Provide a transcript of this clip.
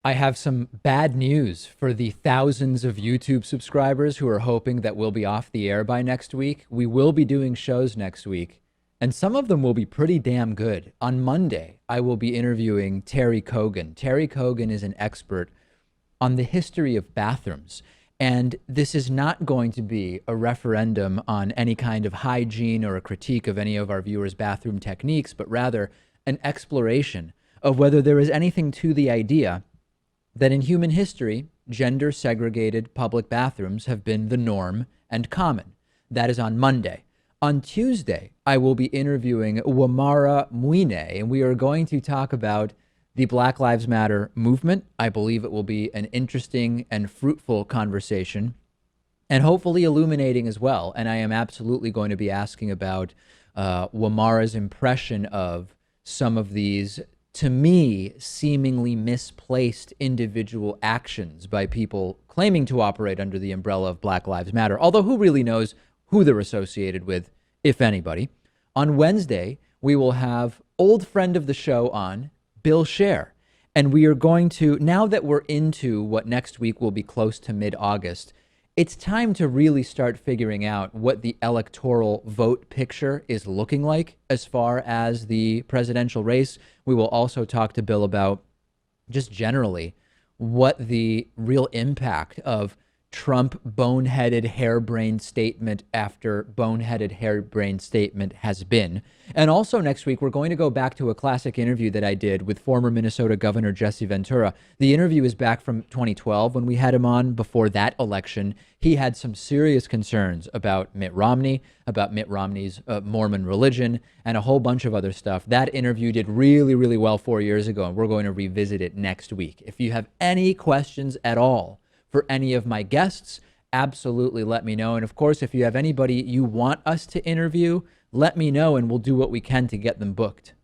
I have some bad news for the thousands of YouTube subscribers who are hoping that we'll be off the air by next week. We will be doing shows next week, and some of them will be pretty damn good. On Monday, I will be interviewing Terry Kogan. Terry Kogan is an expert on the history of bathrooms. And this is not going to be a referendum on any kind of hygiene or a critique of any of our viewers' bathroom techniques, but rather an exploration of whether there is anything to the idea that in human history, gender segregated public bathrooms have been the norm and common. That is on Monday. On Tuesday, I will be interviewing Wamara Muine, and we are going to talk about the Black Lives Matter movement. I believe it will be an interesting and fruitful conversation and hopefully illuminating as well. And I am absolutely going to be asking about Wamara's impression of some of these, to me, seemingly misplaced individual actions by people claiming to operate under the umbrella of Black Lives Matter. Although who really knows who they're associated with, if anybody. On Wednesday, we will have old friend of the show on, Bill Scher. And we are going to, now that we're into what next week will be close to mid-August, it's time to really start figuring out what the electoral vote picture is looking like as far as the presidential race. We will also talk to Bill about just generally what the real impact of Trump boneheaded harebrained statement after boneheaded harebrained statement has been. And also next week, we're going to go back to a classic interview that I did with former Minnesota Governor Jesse Ventura. The interview is back from 2012 when we had him on before that election. He had some serious concerns about Mitt Romney, about Mitt Romney's Mormon religion, and a whole bunch of other stuff. That interview did really, really well 4 years ago, and we're going to revisit it next week. If you have any questions at all for any of my guests, absolutely let me know. And of course, if you have anybody you want us to interview, let me know and we'll do what we can to get them booked.